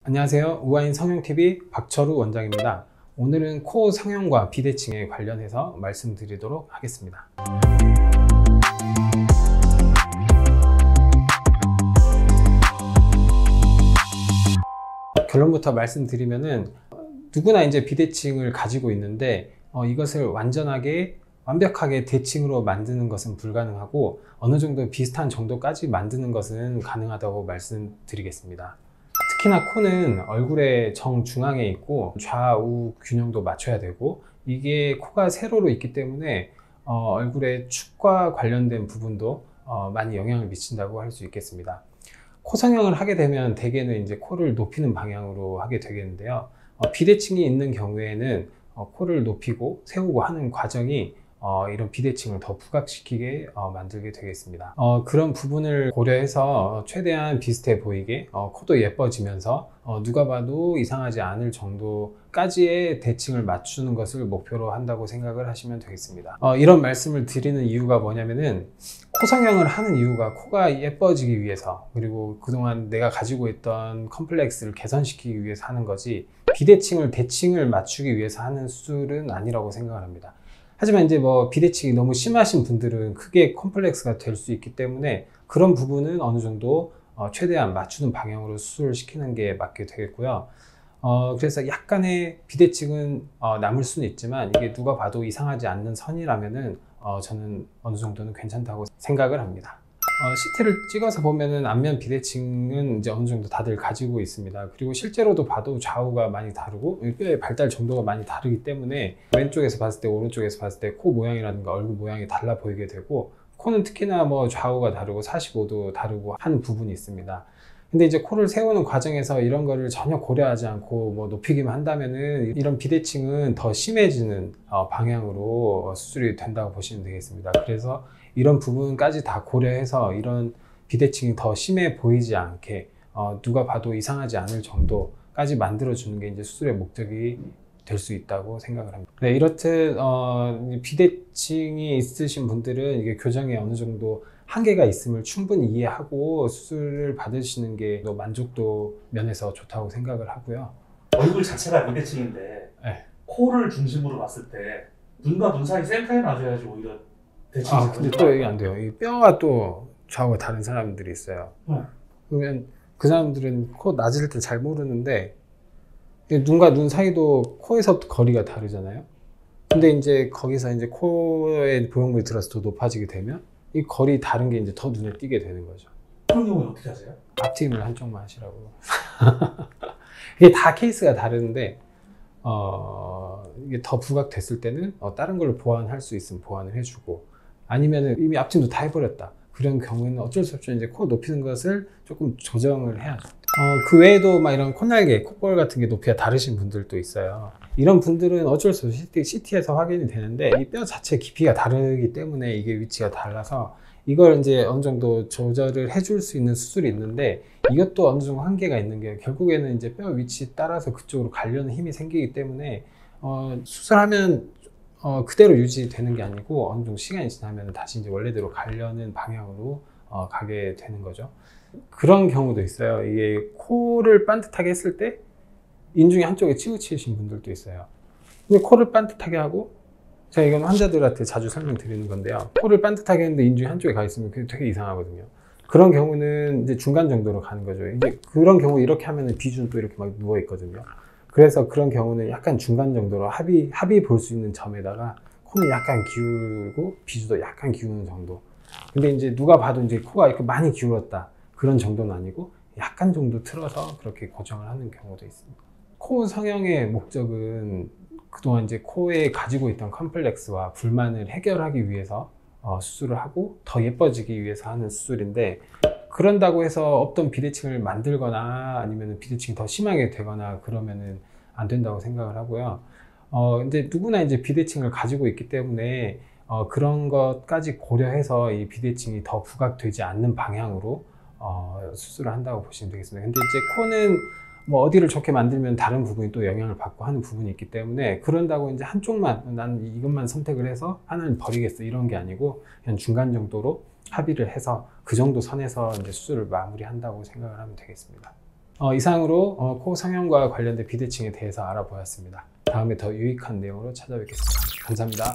안녕하세요. 우아인 성형TV 박철우 원장입니다. 오늘은 코 성형과 비대칭에 관련해서 말씀드리도록 하겠습니다. 결론부터 말씀드리면은 누구나 이제 비대칭을 가지고 있는데 이것을 완벽하게 대칭으로 만드는 것은 불가능하고 어느 정도 비슷한 정도까지 만드는 것은 가능하다고 말씀드리겠습니다. 특히나 코는 얼굴의 정중앙에 있고 좌우 균형도 맞춰야 되고, 이게 코가 세로로 있기 때문에 얼굴의 축과 관련된 부분도 많이 영향을 미친다고 할 수 있겠습니다. 코 성형을 하게 되면 대개는 이제 코를 높이는 방향으로 하게 되겠는데요. 비대칭이 있는 경우에는 코를 높이고 세우고 하는 과정이 이런 비대칭을 더 부각시키게 만들게 되겠습니다. 그런 부분을 고려해서 최대한 비슷해 보이게 코도 예뻐지면서 누가 봐도 이상하지 않을 정도까지의 대칭을 맞추는 것을 목표로 한다고 생각을 하시면 되겠습니다. 이런 말씀을 드리는 이유가 뭐냐면은, 코 성형을 하는 이유가 코가 예뻐지기 위해서, 그리고 그동안 내가 가지고 있던 컴플렉스를 개선시키기 위해서 하는 거지, 비대칭을 대칭을 맞추기 위해서 하는 수술은 아니라고 생각을 합니다. 하지만 이제 비대칭이 너무 심하신 분들은 크게 컴플렉스가 될 수 있기 때문에 그런 부분은 어느 정도 최대한 맞추는 방향으로 수술을 시키는 게 맞게 되겠고요. 그래서 약간의 비대칭은 남을 수는 있지만, 이게 누가 봐도 이상하지 않는 선이라면은 저는 어느 정도는 괜찮다고 생각을 합니다. CT를 찍어서 보면은 안면 비대칭은 이제 어느 정도 다들 가지고 있습니다. 그리고 실제로도 봐도 좌우가 많이 다르고 뼈의 발달 정도가 많이 다르기 때문에 왼쪽에서 봤을 때, 오른쪽에서 봤을 때 코 모양이라든가 얼굴 모양이 달라 보이게 되고, 코는 특히나 좌우가 다르고 45도 다르고 하는 부분이 있습니다. 근데 이제 코를 세우는 과정에서 이런 거를 전혀 고려하지 않고 높이기만 한다면은 이런 비대칭은 더 심해지는 방향으로 수술이 된다고 보시면 되겠습니다. 그래서 이런 부분까지 다 고려해서 이런 비대칭이 더 심해 보이지 않게 누가 봐도 이상하지 않을 정도까지 만들어주는 게 이제 수술의 목적이 될 수 있다고 생각을 합니다. 네, 이렇듯 비대칭이 있으신 분들은 이게 교정에 어느 정도 한계가 있음을 충분히 이해하고 수술을 받으시는 게 만족도 면에서 좋다고 생각을 하고요. 얼굴 자체가 비대칭인데 네. 코를 중심으로 봤을 때 눈과 눈 사이 센터에 놔줘야지 오히려 대칭이 근데 또 이게 안 돼요. 이 뼈가 또 좌우가 다른 사람들이 있어요. 그러면 그 사람들은 코 낮을 때 잘 모르는데, 눈과 눈 사이도 코에서 거리가 다르잖아요. 근데 이제 거기서 이제 코에 보형물이 들어서 더 높아지게 되면 이 거리 다른 게 이제 더 눈에 띄게 되는 거죠. 그런 경우는 어떻게 하세요? 앞트임을 한쪽만 하시라고. 이게 다 케이스가 다른데, 이게 더 부각됐을 때는 다른 걸로 보완할 수 있으면 보완을 해주고, 아니면은 이미 앞트임도 다 해버렸다, 그런 경우에는 어쩔 수 없이 이제 코 높이는 것을 조금 조정을 해야죠. 그 외에도 이런 콧날개, 콧볼 같은 게 높이가 다르신 분들도 있어요. 이런 분들은 어쩔 수 없이 CT에서 확인이 되는데, 이 뼈 자체 깊이가 다르기 때문에 이게 위치가 달라서 이걸 이제 어느 정도 조절을 해줄 수 있는 수술이 있는데, 이것도 어느 정도 한계가 있는 게, 결국에는 이제 뼈 위치 따라서 그쪽으로 가려는 힘이 생기기 때문에 수술하면 그대로 유지되는 게 아니고 어느 정도 시간이 지나면 다시 이제 원래대로 가려는 방향으로 가게 되는 거죠. 그런 경우도 있어요. 이게 코를 반듯하게 했을 때 인중이 한쪽에 치우치신 분들도 있어요. 근데 코를 반듯하게 하고, 제가 이건 환자들한테 자주 설명드리는 건데요, 코를 반듯하게 했는데 인중이 한쪽에 가 있으면 그게 되게 이상하거든요. 그런 경우는 이제 중간 정도로 가는 거죠. 이제 그런 경우 이렇게 하면은 비주는 또 이렇게 누워 있거든요. 그래서 그런 경우는 약간 중간 정도로 합의 볼 수 있는 점에다가 코는 약간 기울고 비주도 약간 기우는 정도. 근데 이제 누가 봐도 이제 코가 이렇게 많이 기울었다, 그런 정도는 아니고 약간 정도 틀어서 그렇게 고정을 하는 경우도 있습니다. 코 성형의 목적은 그동안 이제 코에 가지고 있던 컴플렉스와 불만을 해결하기 위해서 수술을 하고 더 예뻐지기 위해서 하는 수술인데, 그런다고 해서 없던 비대칭을 만들거나 아니면 비대칭이 더 심하게 되거나 그러면은 안 된다고 생각을 하고요. 근데 누구나 이제 비대칭을 가지고 있기 때문에 그런 것까지 고려해서 이 비대칭이 더 부각되지 않는 방향으로 수술을 한다고 보시면 되겠습니다. 근데 이제 코는 어디를 좋게 만들면 다른 부분이 또 영향을 받고 하는 부분이 있기 때문에, 그런다고 이제 한쪽만 난 이것만 선택을 해서 하나는 버리겠어 이런 게 아니고, 그냥 중간 정도로 합의를 해서 그 정도 선에서 이제 수술을 마무리한다고 생각을 하면 되겠습니다. 이상으로 코 성형과 관련된 비대칭에 대해서 알아보았습니다. 다음에 더 유익한 내용으로 찾아뵙겠습니다. 감사합니다.